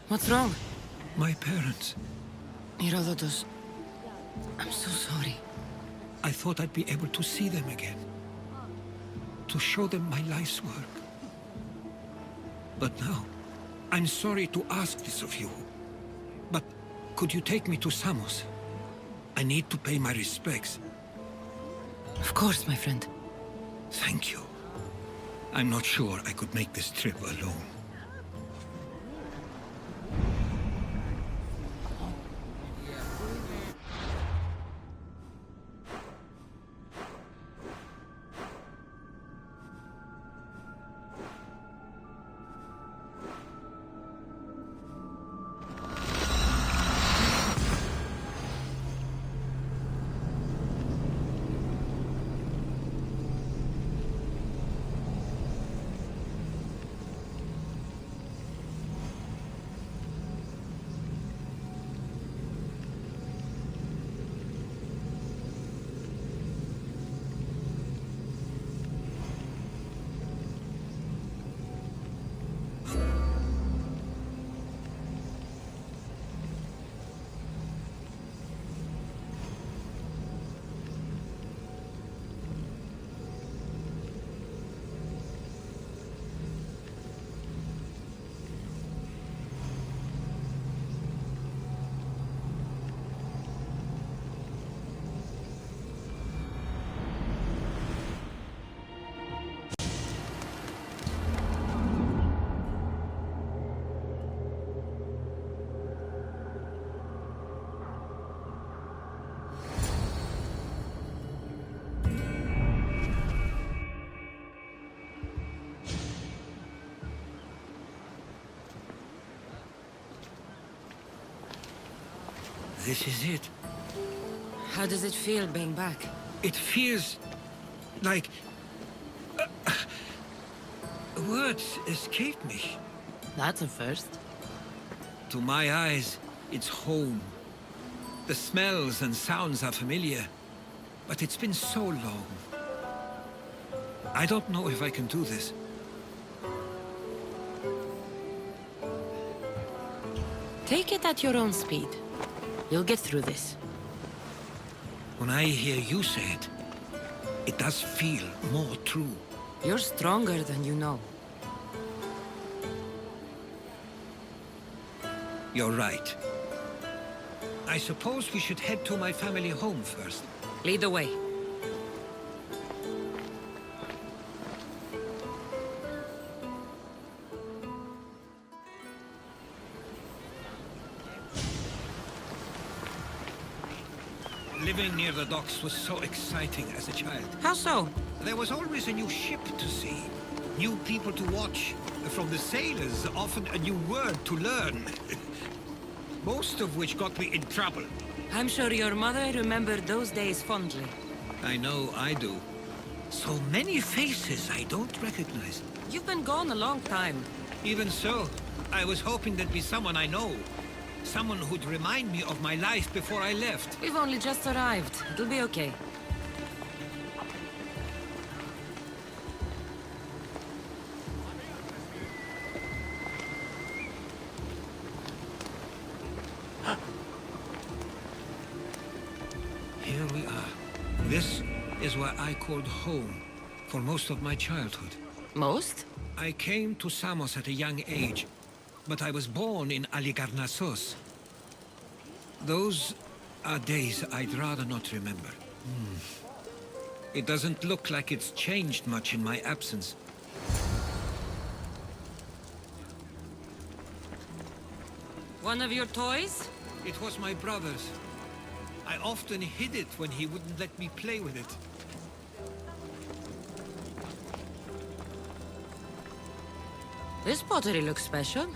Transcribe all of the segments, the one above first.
What's wrong? My parents. Herodotus, I'm so sorry. I thought I'd be able to see them again. To show them my life's work. But now, I'm sorry to ask this of you. But could you take me to Samos? I need to pay my respects. Of course, my friend. Thank you. I'm not sure I could make this trip alone. This is it. How does it feel being back? It feels like... words escape me. That's a first. To my eyes, it's home. The smells and sounds are familiar, but it's been so long. I don't know if I can do this. Take it at your own speed. You'll get through this. When I hear you say it, it does feel more true. You're stronger than you know. You're right. I suppose we should head to my family home first. Lead the way. Living near the docks was so exciting as a child. How so? There was always a new ship to see, new people to watch. From the sailors, often a new word to learn. Most of which got me in trouble. I'm sure your mother remembered those days fondly. I know I do. So many faces I don't recognize. You've been gone a long time. Even so, I was hoping there'd be someone I know. Someone who'd remind me of my life before I left. We've only just arrived. It'll be okay. Here we are. This is where I called home for most of my childhood. Most? I came to Samos at a young age, but I was born in Aligarnassos. Those are days I'd rather not remember. It doesn't look like it's changed much in my absence. One of your toys? It was my brother's. I often hid it when he wouldn't let me play with it. This pottery looks special.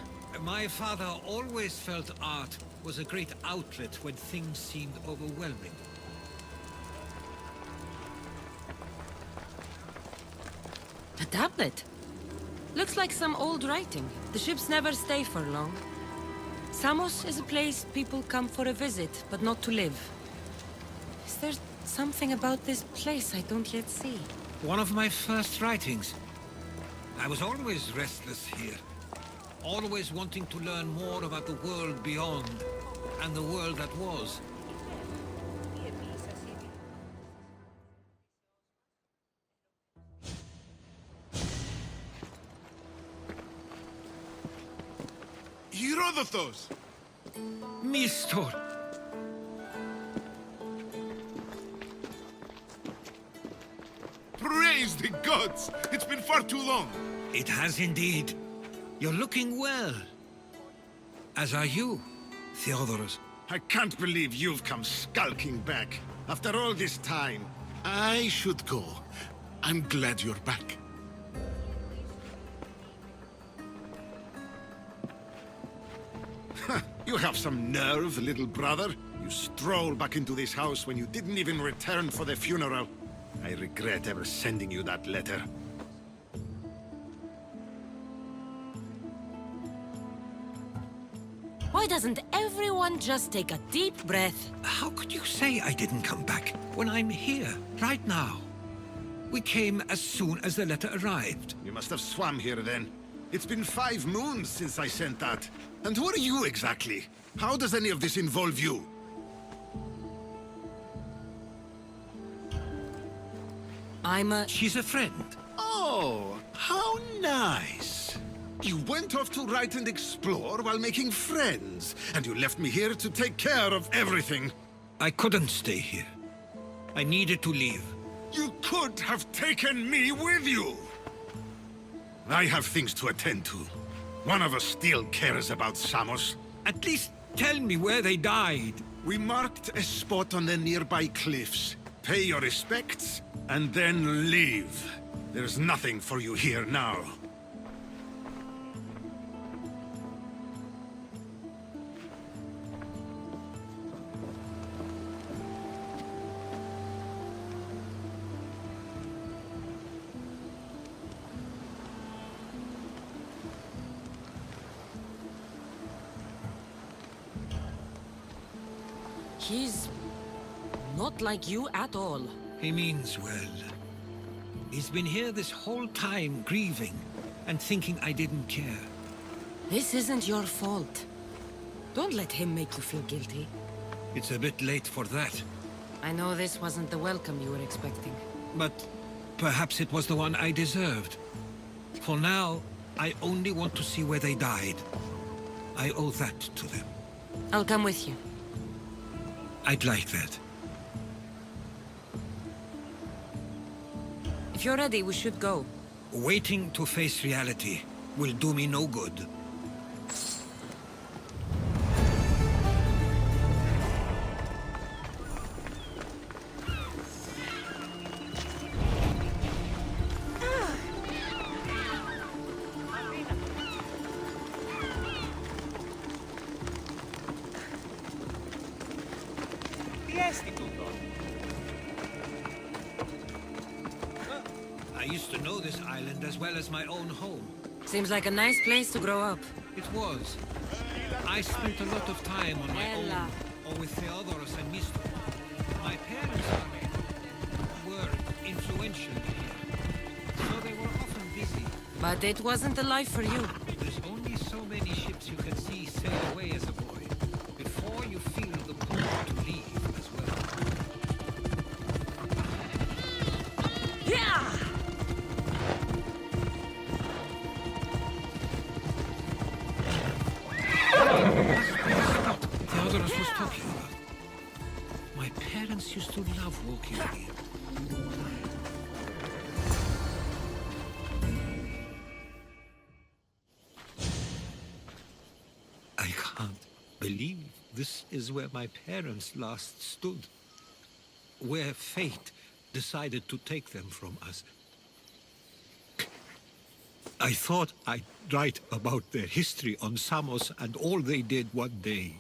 My father always felt art was a great outlet when things seemed overwhelming. A tablet. Looks like some old writing. The ships never stay for long. Samos is a place people come for a visit, but not to live. Is there something about this place I don't yet see? One of my first writings. I was always restless here. always wanting to learn more about the world beyond and the world that was. Herodotos! Mistor! Praise the gods! It's been far too long! It has indeed. You're looking well. As are you, Theodorus. I can't believe you've come skulking back. After all this time, I should go. I'm glad you're back. You have some nerve, little brother. You stroll back into this house when you didn't even return for the funeral. I regret ever sending you that letter. Why doesn't everyone just take a deep breath? How could you say I didn't come back when I'm here, right now? We came as soon as the letter arrived. You must have swum here then. It's been 5 moons since I sent that. And who are you exactly? How does any of this involve you? She's a friend. Oh, how nice. You went off to write and explore while making friends, and you left me here to take care of everything. I couldn't stay here. I needed to leave. You could have taken me with you. I have things to attend to. One of us still cares about Samos. At least tell me where they died. We marked a spot on the nearby cliffs. Pay your respects, and then leave. There's nothing for you here now. He's not like you at all. He means well. He's been here this whole time, grieving and thinking I didn't care. This isn't your fault. Don't let him make you feel guilty. It's a bit late for that, I know this wasn't the welcome you were expecting. but perhaps it was the one I deserved. For now, I only want to see where they died. I owe that to them. I'll come with you. I'd like that. If you're ready, we should go. Waiting to face reality will do me no good. I used to know this island as well as my own home. Seems like a nice place to grow up. It was. I spent a lot of time on my Ella. own, or with Theodorus and Mistor. My parents were influential here, so they were often busy. But it wasn't the life for you. There's only so many ships you can see sail away as a boy, before you feel the pull to leave as well. Yeah! Theodorus was talking about. My parents used to love walking here. I can't believe this is where my parents last stood. Where fate decided to take them from us. I thought I'd write about their history on Samos and all they did one day.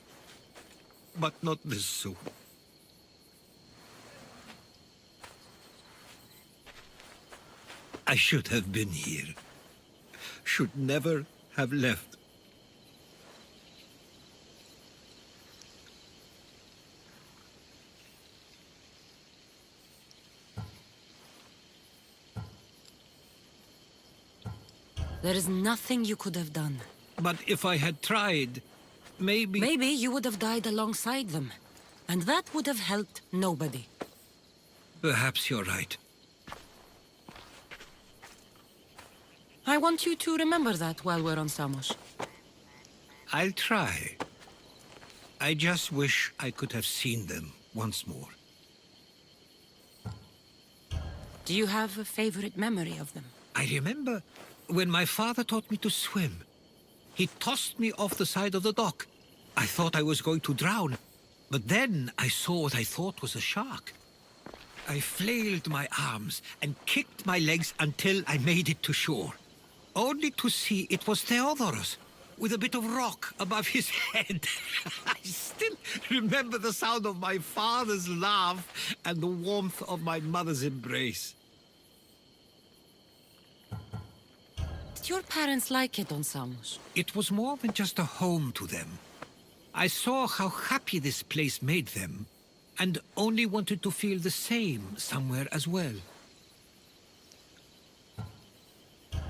But not this soon. I should have been here. Should never have left. There is nothing you could have done. But if I had tried, maybe... Maybe you would have died alongside them. And that would have helped nobody. Perhaps you're right. I want you to remember that while we're on Samos. I'll try. I just wish I could have seen them once more. Do you have a favorite memory of them? I remember when my father taught me to swim. He tossed me off the side of the dock. I thought I was going to drown, but then I saw what I thought was a shark. I flailed my arms and kicked my legs until I made it to shore, only to see it was Theodorus, with a bit of rock above his head. I still remember the sound of my father's laugh and the warmth of my mother's embrace. Did your parents like it on Samos? It was more than just a home to them. I saw how happy this place made them, and only wanted to feel the same somewhere as well.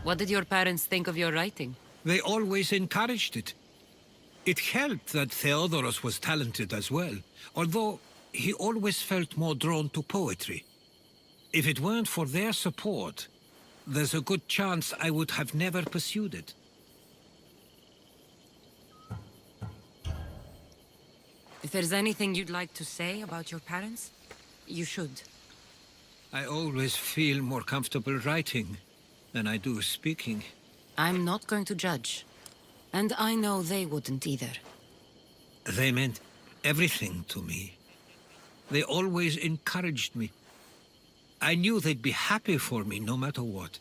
What did your parents think of your writing? They always encouraged it. It helped that Theodorus was talented as well, although he always felt more drawn to poetry. If it weren't for their support, there's a good chance I would have never pursued it. If there's anything you'd like to say about your parents, you should. I always feel more comfortable writing than I do speaking. I'm not going to judge. And I know they wouldn't either. They meant everything to me. They always encouraged me. I knew they'd be happy for me no matter what.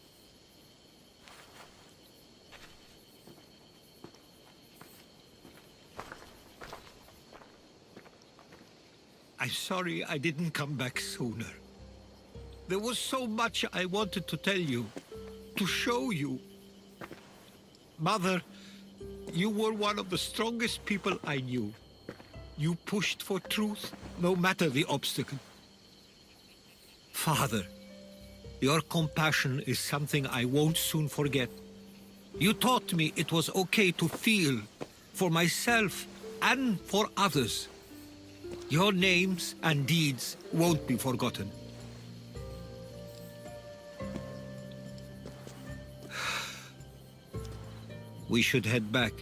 I'm sorry I didn't come back sooner. There was so much I wanted to tell you, to show you. Mother, you were one of the strongest people I knew. You pushed for truth, no matter the obstacle. Father, your compassion is something I won't soon forget. You taught me it was okay to feel, for myself and for others. Your names and deeds won't be forgotten. We should head back.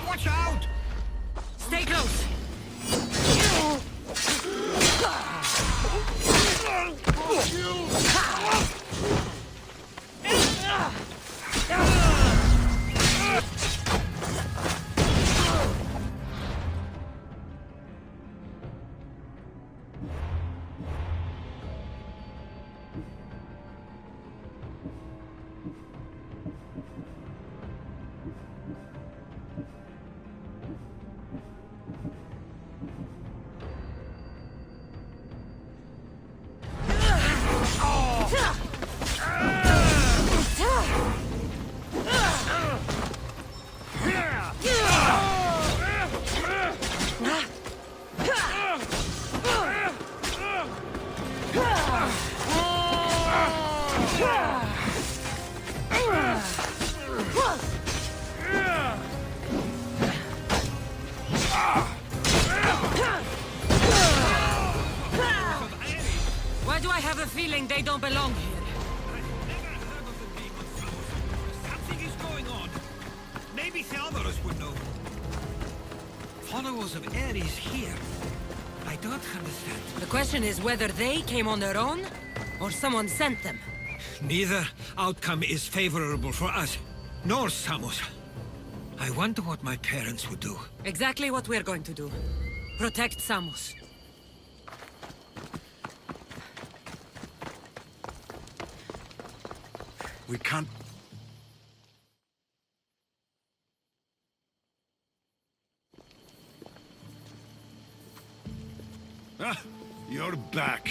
Watch out! Stay close! Why do I have a feeling they don't belong here? I've never heard of them being on Samos. Something is going on. Maybe Theodorus would know. Followers of Ares here. I don't understand. The question is whether they came on their own, or someone sent them. Neither outcome is favorable for us, nor Samos. I wonder what my parents would do. Exactly what we're going to do. Protect Samos. We can't... Ah, you're back.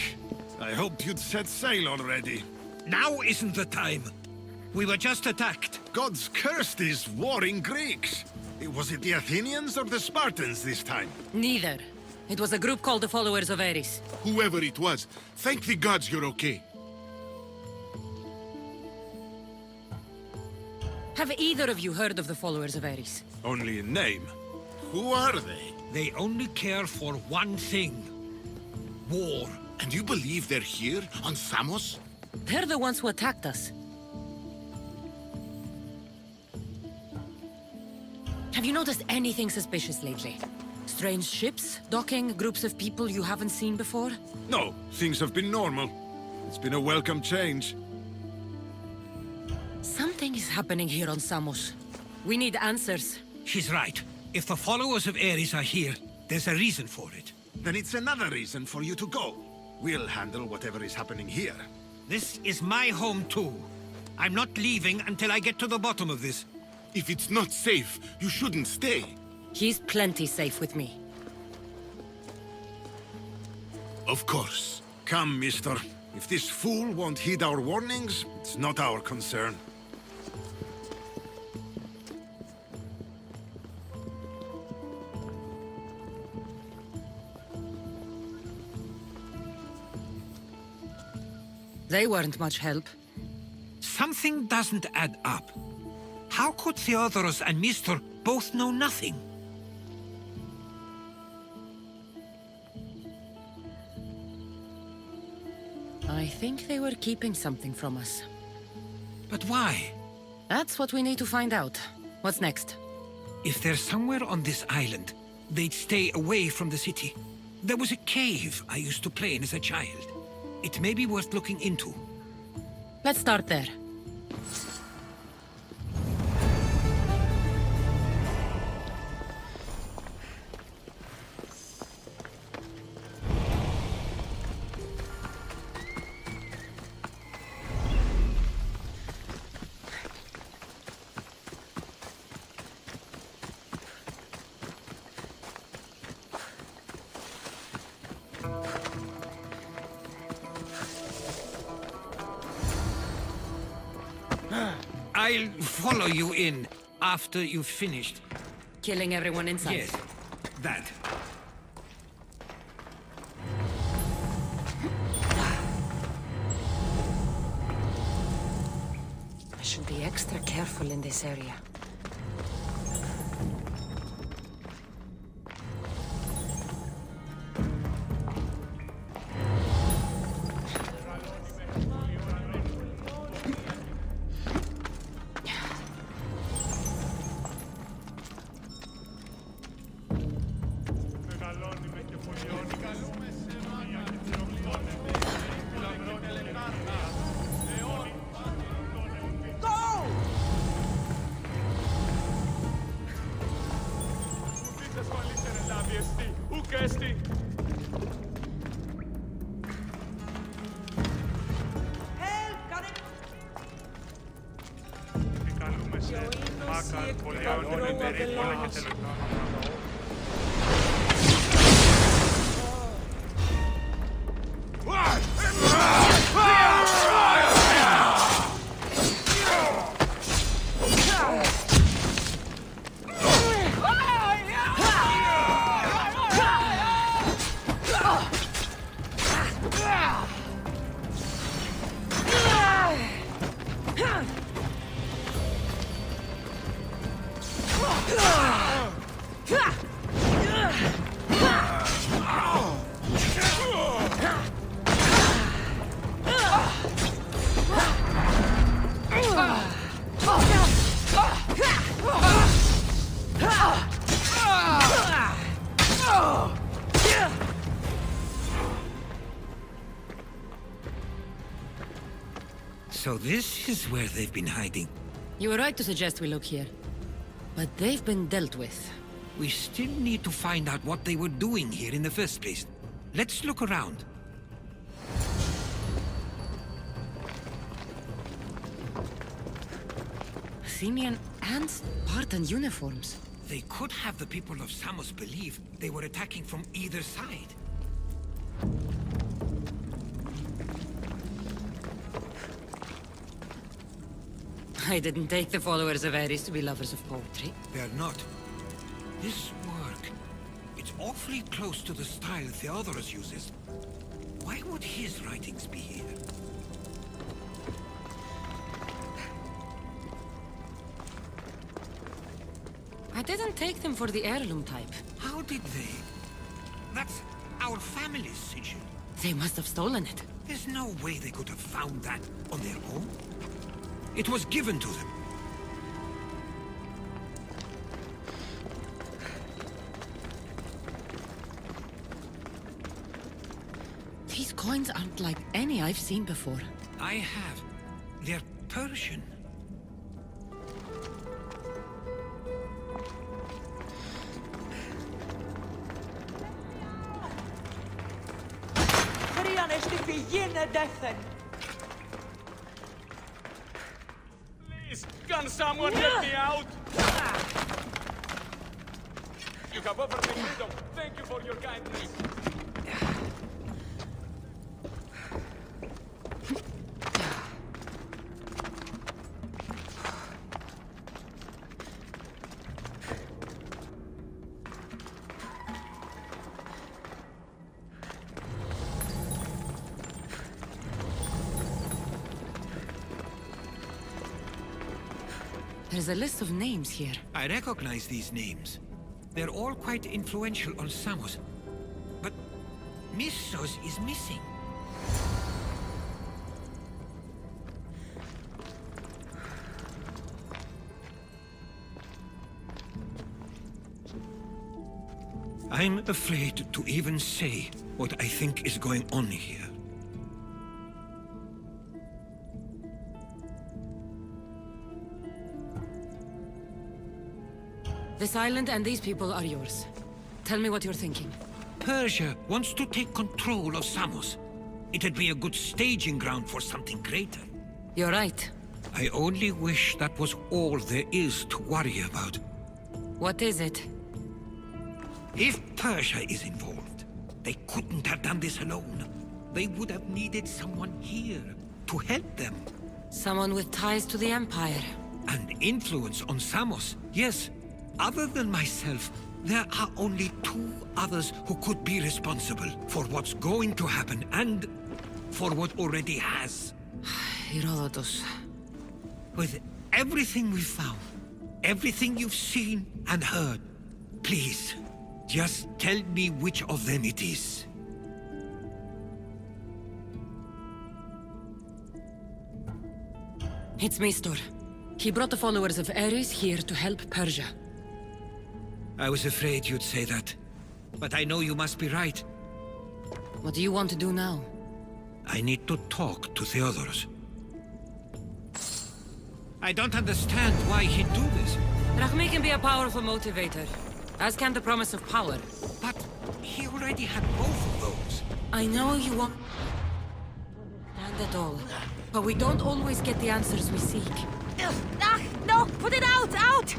I hoped you'd set sail already. Now isn't the time. We were just attacked. Gods cursed these warring Greeks. Was it the Athenians or the Spartans this time? Neither. It was a group called the Followers of Ares. Whoever it was, thank the gods you're okay. Have either of you heard of the Followers of Ares? Only in name. Who are they? They only care for one thing. War. And you believe they're here, on Samos? They're the ones who attacked us. Have you noticed anything suspicious lately? Strange ships, docking, groups of people you haven't seen before? No, things have been normal. It's been a welcome change. Something is happening here on Samos. We need answers. She's right. If the followers of Ares are here, there's a reason for it. Then it's another reason for you to go. We'll handle whatever is happening here. This is my home too. I'm not leaving until I get to the bottom of this. If it's not safe, you shouldn't stay. He's plenty safe with me. Of course. Come, mister. If this fool won't heed our warnings, it's not our concern. They weren't much help. Something doesn't add up. How could Theodoros and Mister both know nothing? I think they were keeping something from us. But why? That's what we need to find out. What's next? If they're somewhere on this island, they'd stay away from the city. There was a cave I used to play in as a child. It may be worth looking into. Let's start there. I'll follow you in after you've finished. Killing everyone inside. Yes, that. I should be extra careful in this area. So this is where they've been hiding. You were right to suggest we look here. But they've been dealt with. We still need to find out what they were doing here in the first place. Let's look around. Athenian and Spartan uniforms. They could have the people of Samos believe they were attacking from either side. I didn't take the followers of Ares to be lovers of poetry. They're not. This work, it's awfully close to the style Theodorus uses. Why would his writings be here? I didn't take them for the heirloom type. How did they? That's our family's sigil. They must have stolen it. There's no way they could have found that on their own. It was given to them. These coins aren't like any I've seen before. I have. They're Persian. Please, can someone help me out? You have offered me freedom. Thank you for your kindness. There's a list of names here. I recognize these names. They're all quite influential on Samos. But Missos is missing. I'm afraid to even say what I think is going on here. This island and these people are yours. Tell me what you're thinking. Persia wants to take control of Samos. It'd be a good staging ground for something greater. You're right. I only wish that was all there is to worry about. What is it? If Persia is involved, they couldn't have done this alone. They would have needed someone here to help them. Someone with ties to the Empire. And influence on Samos, yes. Other than myself, there are only two others who could be responsible for what's going to happen and for what already has. Herodotus. With everything we've found, everything you've seen and heard, please, just tell me which of them it is. It's Mistor. He brought the followers of Ares here to help Persia. I was afraid you'd say that. But I know you must be right. What do you want to do now? I need to talk to Theodorus. I don't understand why he'd do this. Rahmi can be a powerful motivator, as can the promise of power. But he already had both of those. I know you won't understand at all, but we don't always get the answers we seek. Ah, no! Put it out! Out!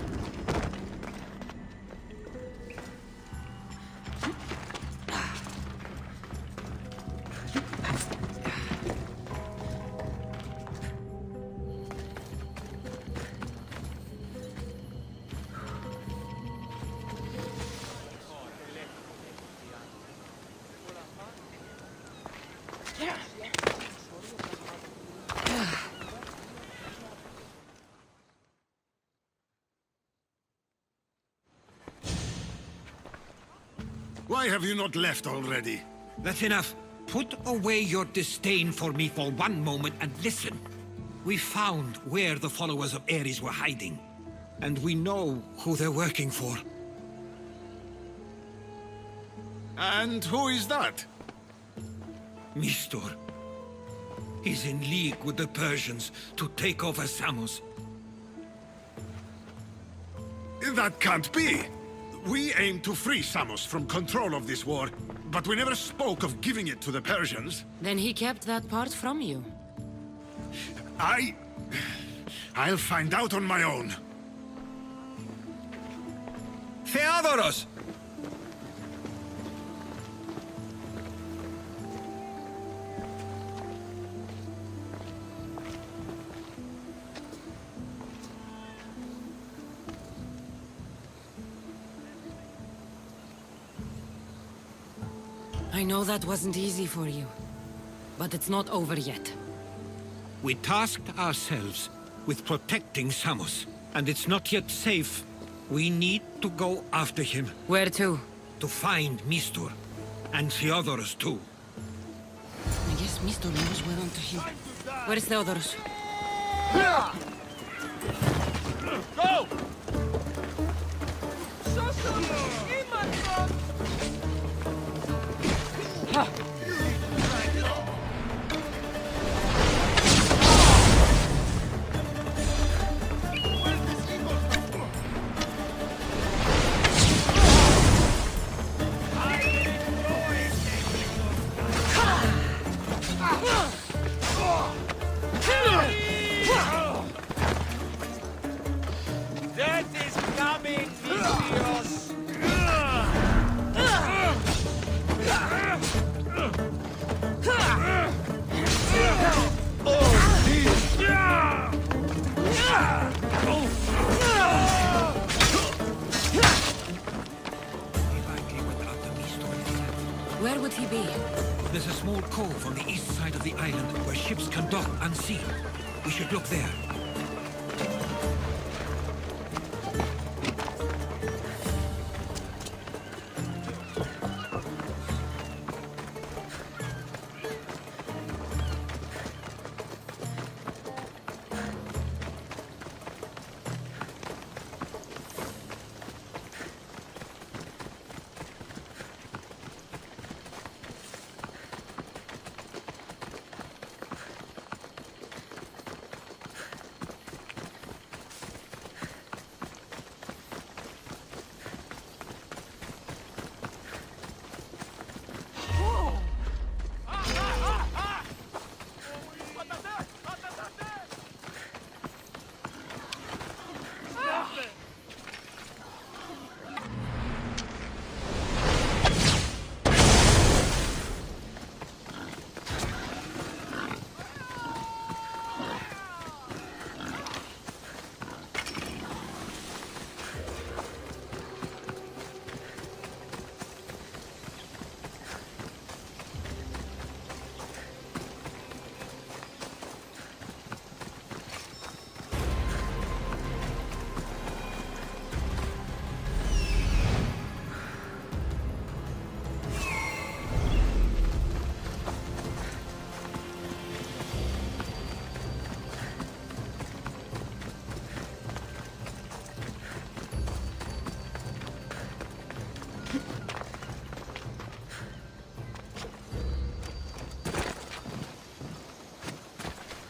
Why have you not left already? That's enough. Put away your disdain for me for one moment and listen. We found where the followers of Ares were hiding. And we know who they're working for. And who is that? Mistor. He's in league with the Persians to take over Samos. That can't be! We aim to free Samos from control of this war, but we never spoke of giving it to the Persians. Then he kept that part from you. I'll find out on my own. Theodorus! I know that wasn't easy for you, but it's not over yet. We tasked ourselves with protecting Samos, and it's not yet safe. We need to go after him, Where to? to find Mistur, and the others too. I guess Mr. knows where on to him. Where is the others? Go! That is coming, Missi. Where would he be? There's a small cove on the east side of the island where ships can dock unseen. We should look there.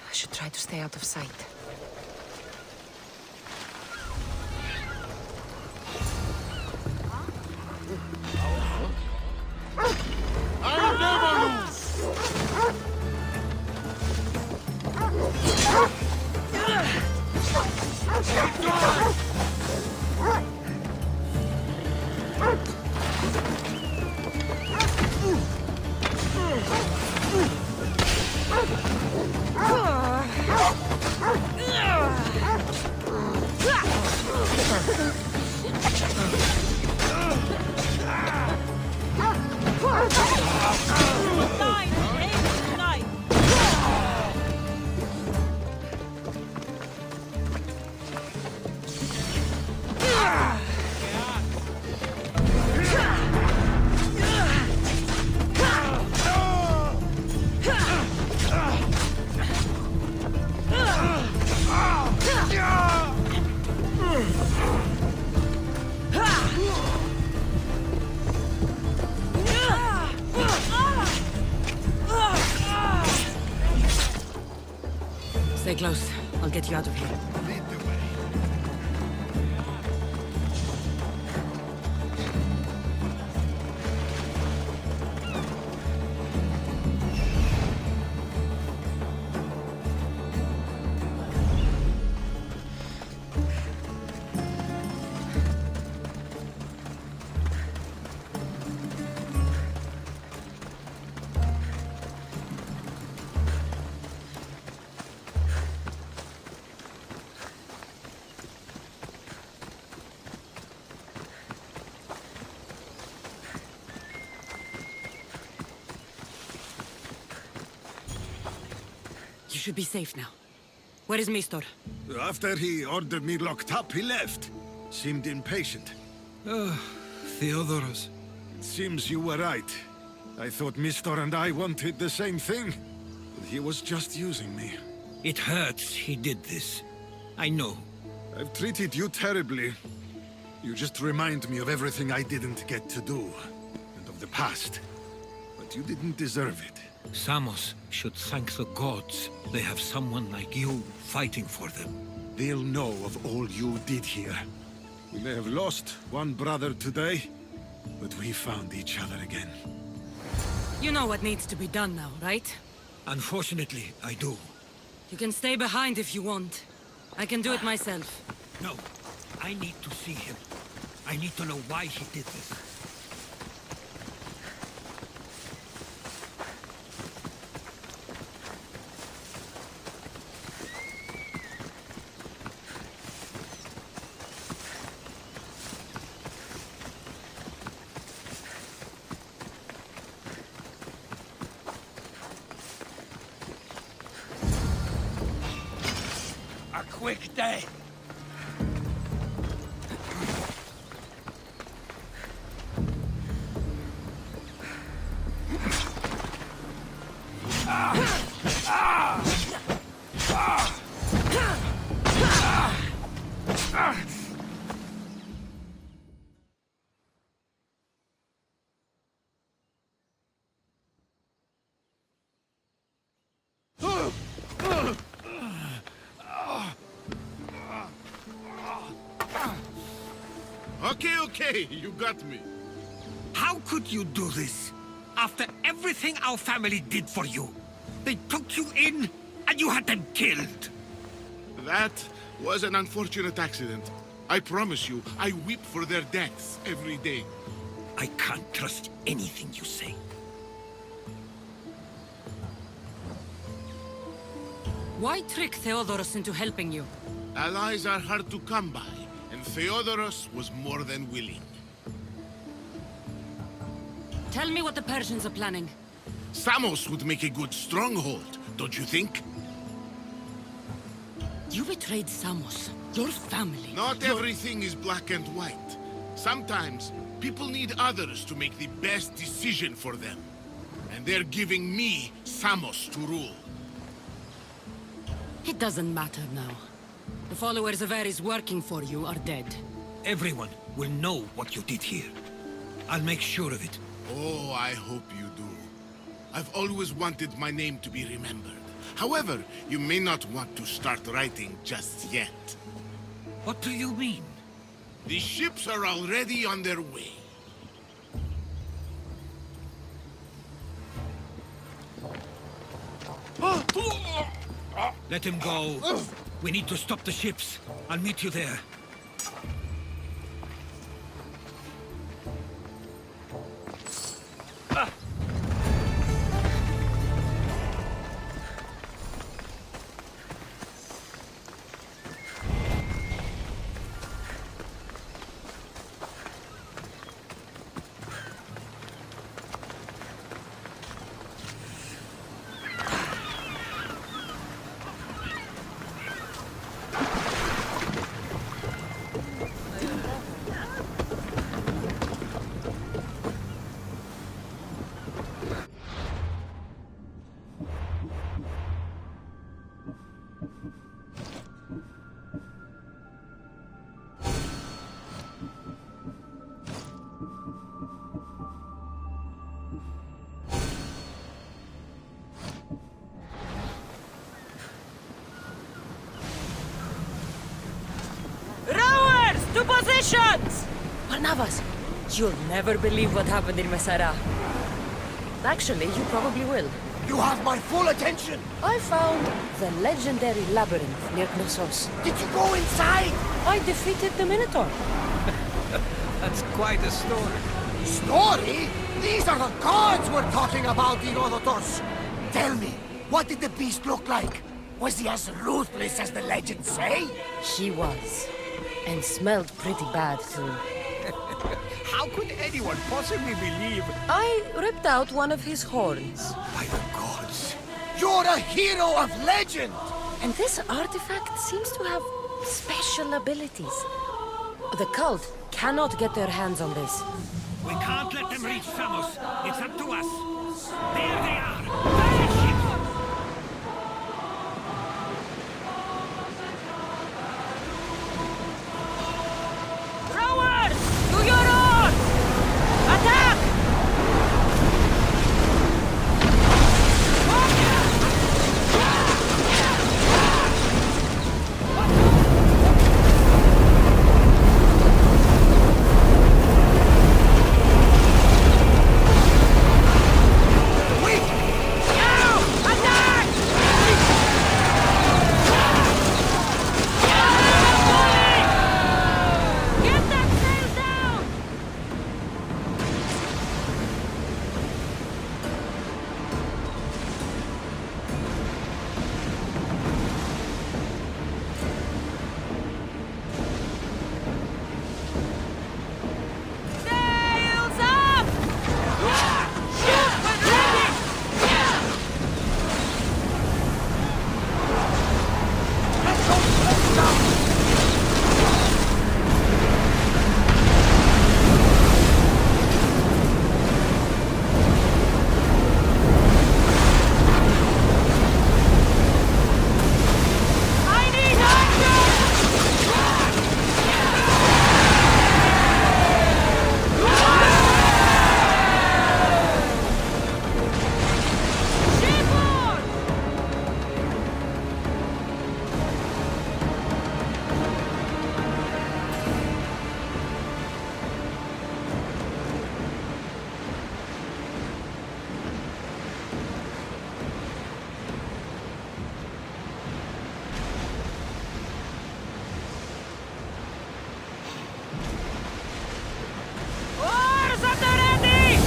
I should try to stay out of sight. Stay close. I'll get you out of here. Lead the way. should be safe now. Where is Mistor? After he ordered me locked up, he left. Seemed impatient. Theodoros. It seems you were right. I thought Mistor and I wanted the same thing. But he was just using me. It hurts he did this. I know. I've treated you terribly. You just remind me of everything I didn't get to do. And of the past. But you didn't deserve it. Samos should thank the gods. They have someone like you fighting for them. They'll know of all you did here. We may have lost one brother today, but we found each other again. You know what needs to be done now, right? Unfortunately, I do. You can stay behind if you want. I can do it myself. No, I need to see him. I need to know why he did this. A quick day. Okay, you got me. How could you do this? After everything our family did for you. They took you in, and you had them killed. That was an unfortunate accident. I promise you, I weep for their deaths every day. I can't trust anything you say. Why trick Theodoros into helping you? Allies are hard to come by, and Theodoros was more than willing. Tell me what the Persians are planning. Samos would make a good stronghold, don't you think? You betrayed Samos, your family. Not everything is black and white. Sometimes, people need others to make the best decision for them. And they're giving me Samos to rule. It doesn't matter now. The followers of Ares working for you are dead. Everyone will know what you did here. I'll make sure of it. Oh, I hope you do. I've always wanted my name to be remembered. However, you may not want to start writing just yet. What do you mean? The ships are already on their way. Let him go. We need to stop the ships. I'll meet you there. Rowers, to positions! Barnabas, you'll never believe what happened in Messara. Actually, you probably will. You have my full attention! I found the legendary labyrinth near Knossos. Did you go inside? I defeated the Minotaur. That's quite a story. Story? These are the gods we're talking about, Herodotus! Tell me, what did the beast look like? Was he as ruthless as the legends say? He was. And smelled pretty bad, too. How could anyone possibly believe? I ripped out one of his horns. By the gods, You're a hero of legend! And this artifact seems to have special abilities. The cult cannot get their hands on this. We can't let them reach Samos. It's up to us. There they are. Their ship. Rowers! To your oars! Attack! Get that sail down! Sails up! Shoot when ready! I need action! Shipboard! Oars at the ready!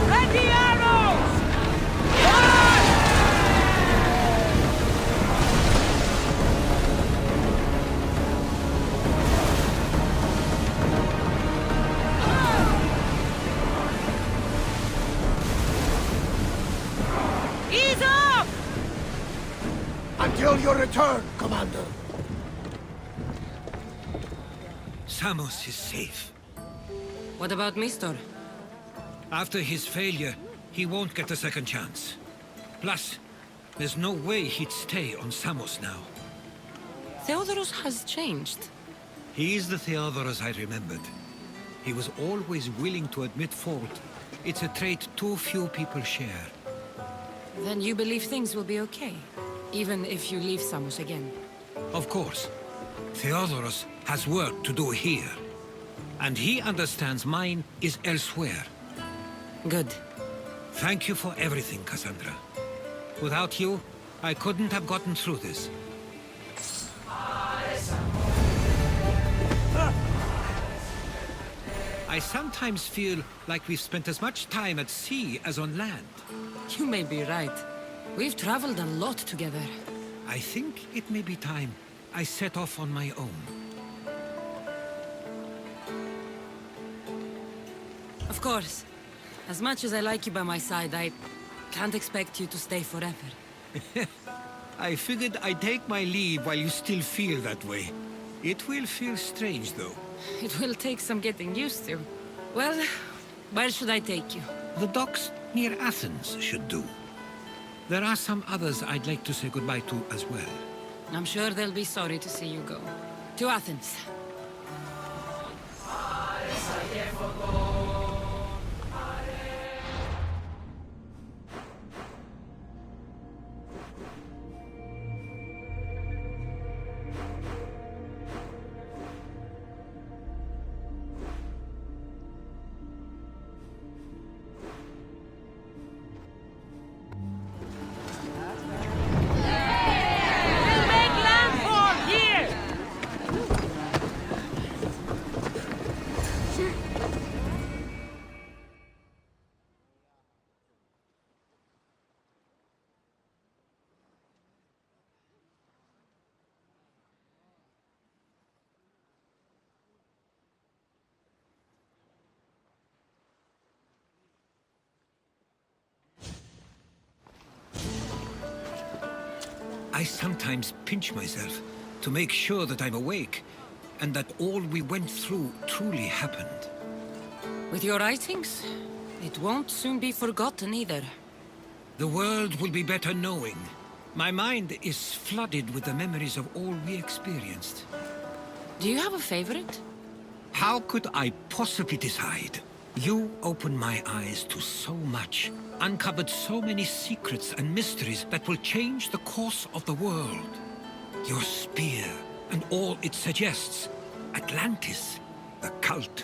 Ready arrows! Ease up! Until your return, Commander. Samos is safe. What about Mistor? After his failure, he won't get a second chance. Plus, there's no way he'd stay on Samos now. Theodorus has changed. He's the Theodorus I remembered. He was always willing to admit fault. It's a trait too few people share. Then you believe things will be okay, even if you leave Samos again. Of course. Theodorus has work to do here. And he understands mine is elsewhere. Good. Thank you for everything, Cassandra. Without you, I couldn't have gotten through this. I sometimes feel like we've spent as much time at sea as on land. You may be right. We've traveled a lot together. I think it may be time I set off on my own. Of course. As much as I like you by my side, I can't expect you to stay forever. I figured I'd take my leave while you still feel that way. It will feel strange, though. It will take some getting used to. Well, where should I take you? The docks near Athens should do. There are some others I'd like to say goodbye to as well. I'm sure they'll be sorry to see you go. To Athens. We'll make landfall here! I sometimes pinch myself to make sure that I'm awake and that all we went through truly happened. With your writings, it won't soon be forgotten either. The world will be better knowing. My mind is flooded with the memories of all we experienced. Do you have a favorite? How could I possibly decide? You opened my eyes to so much, uncovered so many secrets and mysteries that will change the course of the world. Your spear and all it suggests. Atlantis, the cult.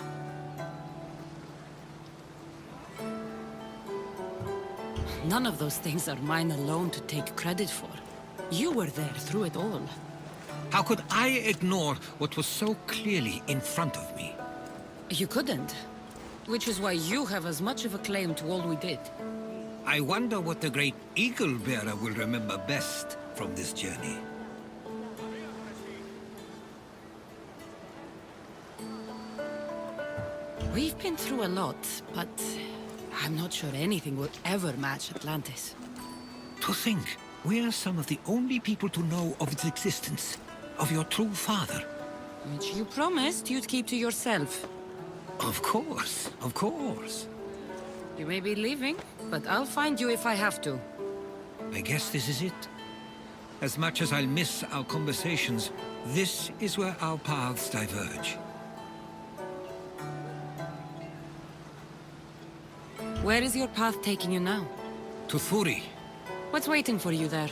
None of those things are mine alone to take credit for. You were there through it all. How could I ignore what was so clearly in front of me? You couldn't. Which is why you have as much of a claim to all we did. I wonder what the great eagle bearer will remember best from this journey. We've been through a lot, but I'm not sure anything will ever match Atlantis. To think, we are some of the only people to know of its existence, of your true father. Which you promised you'd keep to yourself. Of course, of course. You may be leaving, but I'll find you if I have to. I guess this is it. As much as I'll miss our conversations, this is where our paths diverge. Where is your path taking you now? To Thuri. What's waiting for you there?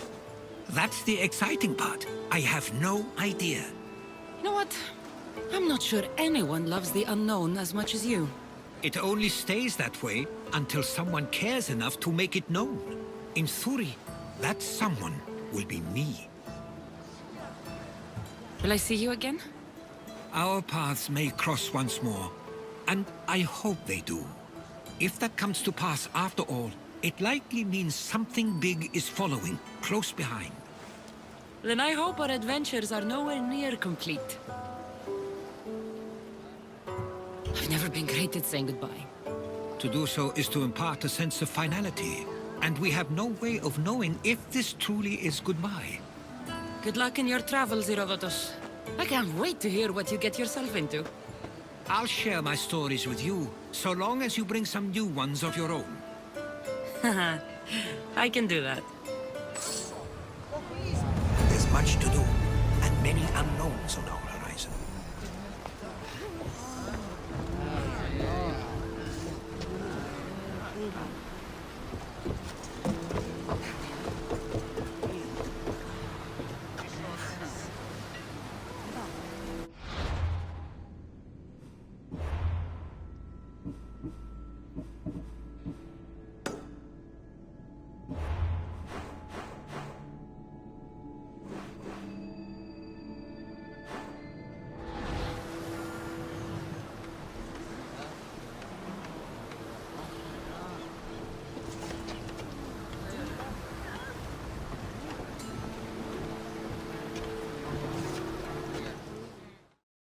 That's the exciting part. I have no idea. You know what? I'm not sure anyone loves the unknown as much as you. It only stays that way until someone cares enough to make it known. In Thuri, that someone will be me. Will I see you again? Our paths may cross once more, and I hope they do. If that comes to pass after all, it likely means something big is following, close behind. Then I hope our adventures are nowhere near complete. I've never been great at saying goodbye. To do so is to impart a sense of finality, and we have no way of knowing if this truly is goodbye. Good luck in your travels, Herodotus. I can't wait to hear what you get yourself into. I'll share my stories with you, so long as you bring some new ones of your own. I can do that. There's much to do, and many unknowns on our